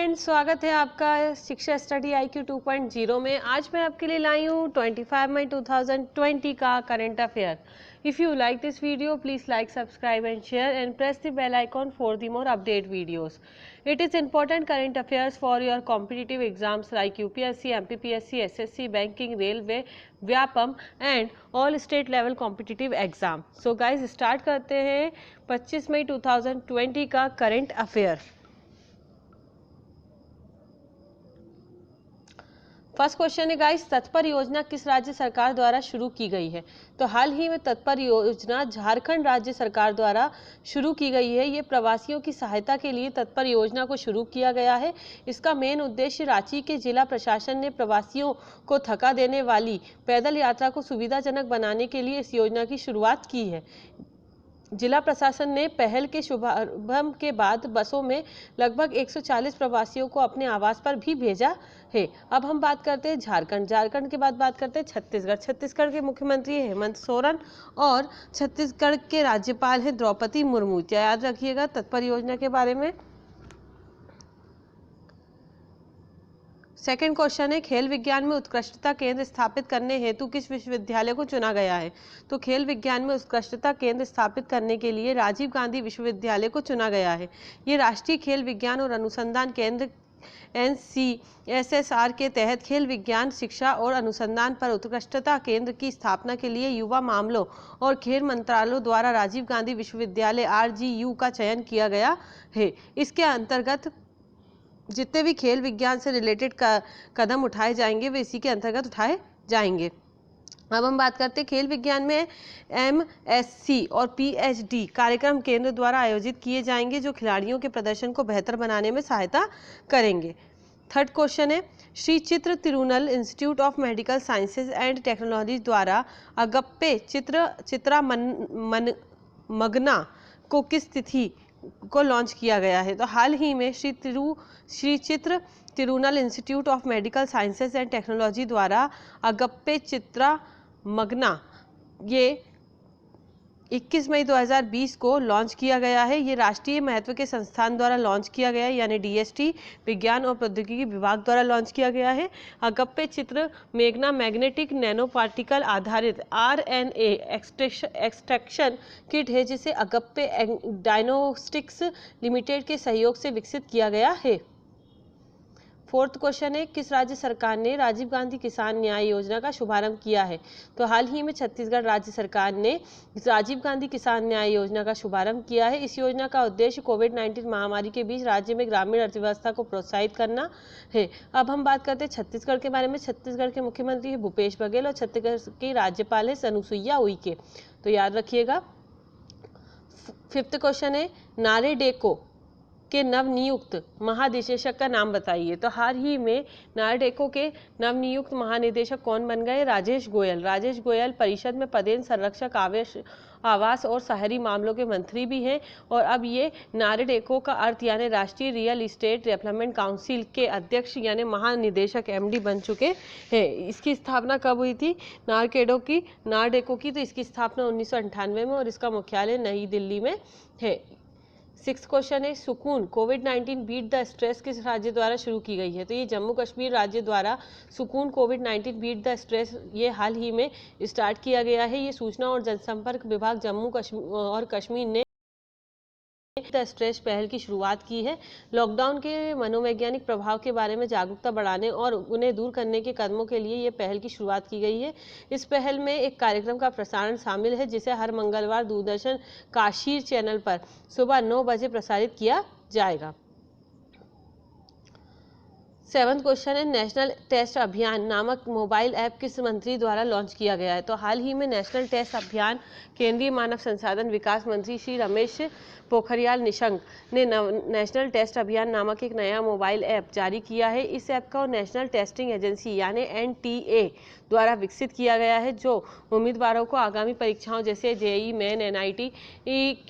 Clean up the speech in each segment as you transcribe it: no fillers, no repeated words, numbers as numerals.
Friends, स्वागत है आपका शिक्षा स्टडी IQ 2.0 में। आज मैं आपके लिए लाई हूँ 25 मई 2020 का current affair. If you like this video please like, subscribe and share and press the bell icon for the more update videos. It is important current affairs for your competitive exams like UPSC, MPPSC, SSC, Banking, Railway, Vyapam and all state level competitive exam. So guys start करते हैं 25 मई 2020 का current affair. First question है guys, तत्पर योजना किस राज्य सरकार द्वारा शुरू की गई है? तो हाल ही में तत्पर योजना झारखंड राज्य सरकार द्वारा शुरू की गई है. ये प्रवासियों की सहायता के लिए तत्पर योजना को शुरू किया गया है. इसका मेन उद्देश्य रांची के जिला प्रशासन ने प्रवासियों को थका देने वाली पैदल यात्रा को सुविधाजनक बनाने के लिए इस योजना की शुरुआत की है. जिला प्रशासन ने पहल के शुभारंभ के बाद बसों में लगभग 140 प्रवासियों को अपने आवास पर भी भेजा है. अब हम बात करते हैं झारखंड के बाद बात करते हैं छत्तीसगढ़ के मुख्यमंत्री हेमंत सोरेन और छत्तीसगढ़ के राज्यपाल हैं द्रौपदी मुर्मू. याद रखिएगा तत्पर योजना के बारे में. सेकेंड क्वेश्चन है, खेल विज्ञान में उत्कृष्टता केंद्र स्थापित करने हेतु किस विश्वविद्यालय को चुना गया है? तो खेल विज्ञान में उत्कृष्टता केंद्र स्थापित करने के लिए राजीव गांधी विश्वविद्यालय को चुना गया है. ये राष्ट्रीय खेल विज्ञान और अनुसंधान केंद्र NCSSR के तहत खेल विज्ञान शिक्षा और अनुसंधान पर उत्कृष्टता केंद्र की स्थापना के लिए युवा मामलों और खेल मंत्रालय द्वारा राजीव गांधी विश्वविद्यालय RGU का चयन किया गया है. इसके अंतर्गत जितने भी खेल विज्ञान से रिलेटेड कदम उठाए जाएंगे वे इसी के अंतर्गत उठाए जाएंगे. अब हम बात करते हैं खेल विज्ञान में MSc और PhD कार्यक्रम केंद्र द्वारा आयोजित किए जाएंगे जो खिलाड़ियों के प्रदर्शन को बेहतर बनाने में सहायता करेंगे. थर्ड क्वेश्चन है, श्री चित्र Tirunal institute of medical sciences and technology द्वारा अगप्पे चित्रा मगना को किस तिथि को लॉन्च किया गया है? तो हाल ही में श्री चित्र Tirunal institute of medical sciences and technology द्वारा अगप्पे चित्रा मगना ये 21 मई 2020 को लॉन्च किया गया है. ये राष्ट्रीय महत्व के संस्थान द्वारा लॉन्च किया गया है, यानी DST विज्ञान और प्रौद्योगिकी विभाग द्वारा लॉन्च किया गया है. अगप्पे चित्र मेगना मैग्नेटिक नैनो पार्टिकल आधारित RNA एक्सट्रैक्शन किट है जिसे अगप्पे डायग्नोस्टिक्स लिमिटेड के सहयोग से विकसित किया गया है. फोर्थ क्वेश्चन है, किस राज्य सरकार ने राजीव गांधी किसान न्याय योजना का शुभारंभ किया है? तो हाल ही में छत्तीसगढ़ राज्य सरकार ने राजीव गांधी किसान न्याय योजना का शुभारंभ किया है. इस योजना का उद्देश्य कोविड-19 महामारी के बीच राज्य में ग्रामीण अर्थव्यवस्था को प्रोत्साहित करना है. अब हम बात करते हैं छत्तीसगढ़ के बारे में. छत्तीसगढ़ के मुख्यमंत्री है भूपेश बघेल और छत्तीसगढ़ की राज्यपाल है अनुसुईया उइके. तो याद रखिएगा. फिफ्थ क्वेश्चन है, नारेडेको के नवनियुक्त महानिदेशक का नाम बताइए. तो हाल ही में नारेडेको के नवनियुक्त महानिदेशक कौन बन गए? राजेश गोयल परिषद में पदेन संरक्षक आवास और शहरी मामलों के मंत्री भी हैं. और अब ये नारेडेको का अर्थ यानी राष्ट्रीय रियल इस्टेट डेवलपमेंट काउंसिल के अध्यक्ष यानी महानिदेशक MD बन चुके हैं. इसकी स्थापना कब हुई थी नारेडेको की? तो इसकी स्थापना 1998 में और इसका मुख्यालय नई दिल्ली में है. सिक्स क्वेश्चन है, सुकून कोविड-19 बीट द स्ट्रेस किस राज्य द्वारा शुरू की गई है? तो ये जम्मू कश्मीर राज्य द्वारा सुकून कोविड-19 बीट द स्ट्रेस ये हाल ही में स्टार्ट किया गया है. ये सूचना और जनसंपर्क विभाग जम्मू और कश्मीर ने द स्ट्रेस पहल की शुरुआत की है. लॉकडाउन के मनोवैज्ञानिक प्रभाव के बारे में जागरूकता बढ़ाने और उन्हें दूर करने के कदमों के लिए ये पहल की शुरुआत की गई है. इस पहल में एक कार्यक्रम का प्रसारण शामिल है जिसे हर मंगलवार दूरदर्शन काशीर चैनल पर सुबह 9 बजे प्रसारित किया जाएगा. सेवंथ क्वेश्चन है, नेशनल टेस्ट अभियान नामक मोबाइल ऐप किस मंत्री द्वारा लॉन्च किया गया है? तो हाल ही में नेशनल टेस्ट अभियान केंद्रीय मानव संसाधन विकास मंत्री श्री रमेश पोखरियाल निशंक ने नेशनल टेस्ट अभियान नामक एक नया मोबाइल ऐप जारी किया है. इस ऐप को नेशनल टेस्टिंग एजेंसी यानी NTA द्वारा विकसित किया गया है जो उम्मीदवारों को आगामी परीक्षाओं जैसे JEE मेन NIT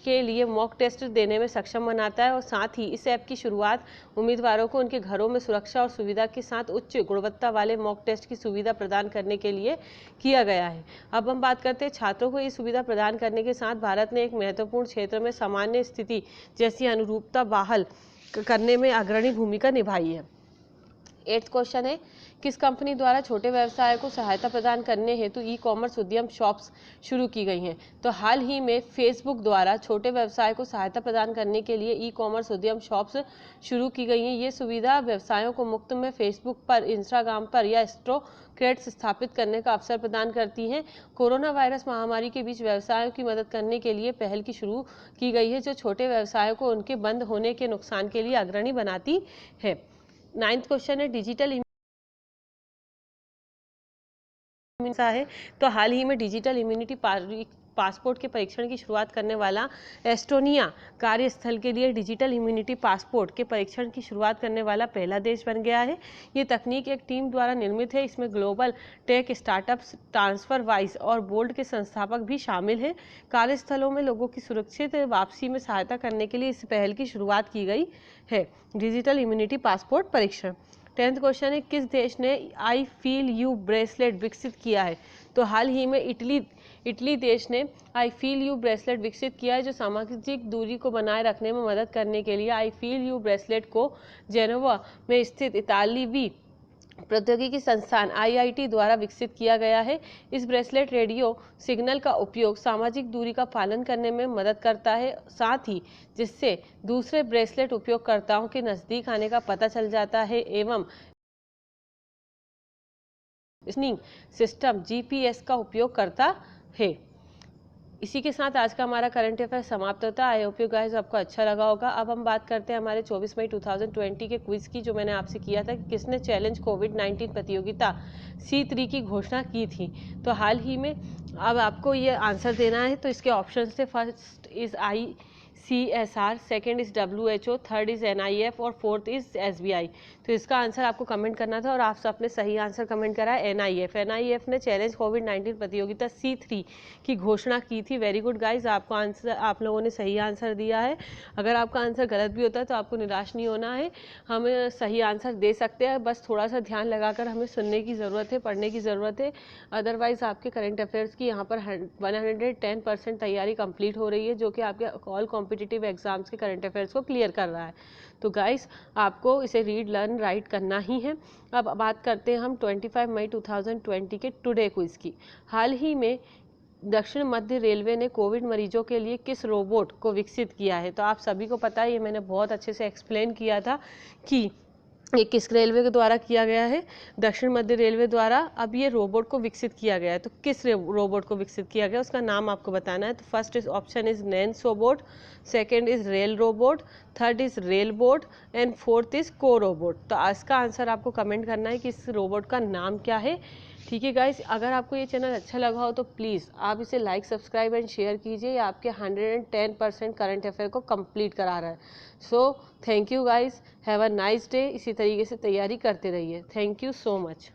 के लिए मॉक टेस्ट देने में सक्षम बनाता है. और साथ ही इस ऐप की शुरुआत उम्मीदवारों को उनके घरों में सुरक्षा और सुविधा के साथ उच्च गुणवत्ता वाले मॉक टेस्ट की सुविधा प्रदान करने के लिए किया गया है. अब हम बात करते हैं छात्रों को ये सुविधा प्रदान करने के साथ भारत ने एक महत्वपूर्ण क्षेत्र में सामान्य स्थिति जैसी अनुरूपता बहाल करने में अग्रणी भूमिका निभाई है। 8th क्वेश्चन है, किस कंपनी द्वारा छोटे व्यवसाय को सहायता प्रदान करने हेतु ई कॉमर्स उद्यम शॉप्स शुरू की गई हैं? तो हाल ही में फेसबुक द्वारा छोटे व्यवसाय को सहायता प्रदान करने के लिए ई कॉमर्स उद्यम शॉप्स शुरू की गई हैं। ये सुविधा व्यवसायों को मुफ्त में फेसबुक पर, इंस्टाग्राम पर या स्टोरक्रेट्स स्थापित करने का अवसर प्रदान करती हैं। कोरोना वायरस महामारी के बीच व्यवसायों की मदद करने के लिए पहल की शुरू की गई है, जो छोटे व्यवसायों को उनके बंद होने के नुकसान के लिए अग्रणी बनाती है। 9th क्वेश्चन है, डिजिटल है तो हाल ही में डिजिटल इम्यूनिटी पासपोर्ट के परीक्षण की शुरुआत करने वाला एस्टोनिया कार्यस्थल के लिए डिजिटल इम्यूनिटी पासपोर्ट के परीक्षण की शुरुआत करने वाला पहला देश बन गया है। ये तकनीक एक टीम द्वारा निर्मित है। इसमें ग्लोबल टेक स्टार्टअप्स, ट्रांसफरवाइज और बोल्ड के संस्थापक भी शामिल हैं। कार्यस्थलों में लोगों की सुरक्षित वापसी में सहायता करने के लिए इस पहल की शुरुआत की गई है। डिजिटल इम्यूनिटी पासपोर्ट परीक्षण। 10th क्वेश्चन है, किस देश ने आई फील यू ब्रेसलेट विकसित किया है? तो हाल ही में इटली देश ने आई फील यू ब्रेसलेट विकसित किया है, जो सामाजिक दूरी को बनाए रखने में मदद करने के लिए आई फील यू ब्रेसलेट को जेनेवा में स्थित इतालवी प्रौद्योगिकी संस्थान IIT द्वारा विकसित किया गया है। इस ब्रेसलेट रेडियो सिग्नल का उपयोग सामाजिक दूरी का पालन करने में मदद करता है, साथ ही जिससे दूसरे ब्रेसलेट उपयोगकर्ताओं के नजदीक आने का पता चल जाता है एवं सिस्टम GPS का उपयोग करता है। इसी के साथ आज का हमारा करंट अफेयर समाप्त होता है। आई होप यू गाइस आपको अच्छा लगा होगा। अब हम बात करते हैं हमारे 24 मई 2020 के क्विज की, जो मैंने आपसे किया था कि किसने चैलेंज कोविड-19 प्रतियोगिता C3 की घोषणा की थी। तो हाल ही में अब आपको ये आंसर देना है। तो इसके ऑप्शन थे, first is ICSR, second is WHO, third is NIF और फोर्थ इज SBI। तो इसका आंसर आपको कमेंट करना था और आप सबने सही आंसर कमेंट करा है NIF ने चैलेंज कोविड-19 प्रतियोगिता C3 की घोषणा की थी। वेरी गुड गाइज, आपको आंसर, आप लोगों ने सही आंसर दिया है। अगर आपका आंसर गलत भी होता है तो आपको निराश नहीं होना है, हम सही आंसर दे सकते हैं, बस थोड़ा सा ध्यान लगाकर हमें सुनने की ज़रूरत है, पढ़ने की ज़रूरत है। अदरवाइज़ आपके करंट अफेयर्स की यहाँ पर 110% तैयारी कंप्लीट हो रही है, जो कि आपके ऑल कॉम्पिटिटिव एग्जाम्स के करंट अफेयर्स को क्लियर कर रहा है। तो गाइस आपको इसे रीड, लर्न, राइट करना ही है। अब बात करते हैं हम 25 मई 2020 के टुडे क्विज की। हाल ही में दक्षिण मध्य रेलवे ने कोविड मरीजों के लिए किस रोबोट को विकसित किया है? तो आप सभी को पता है, ये मैंने बहुत अच्छे से एक्सप्लेन किया था कि ये किस रेलवे के द्वारा किया गया है, दक्षिण मध्य रेलवे द्वारा। अब ये रोबोट को विकसित किया गया है, तो किस रोबोट को विकसित किया गया, उसका नाम आपको बताना है। तो first is option is nans robot, second is rail robot, third is rail boat and fourth is co robot. तो इसका आंसर आपको कमेंट करना है कि इस रोबोट का नाम क्या है। ठीक है गाइस, अगर आपको ये चैनल अच्छा लगा हो तो प्लीज़ आप इसे लाइक, सब्सक्राइब एंड शेयर कीजिए। ये आपके 110% करंट अफेयर को कंप्लीट करा रहा है। So thank you guys, have a nice day. इसी तरीके से तैयारी करते रहिए। Thank you so much.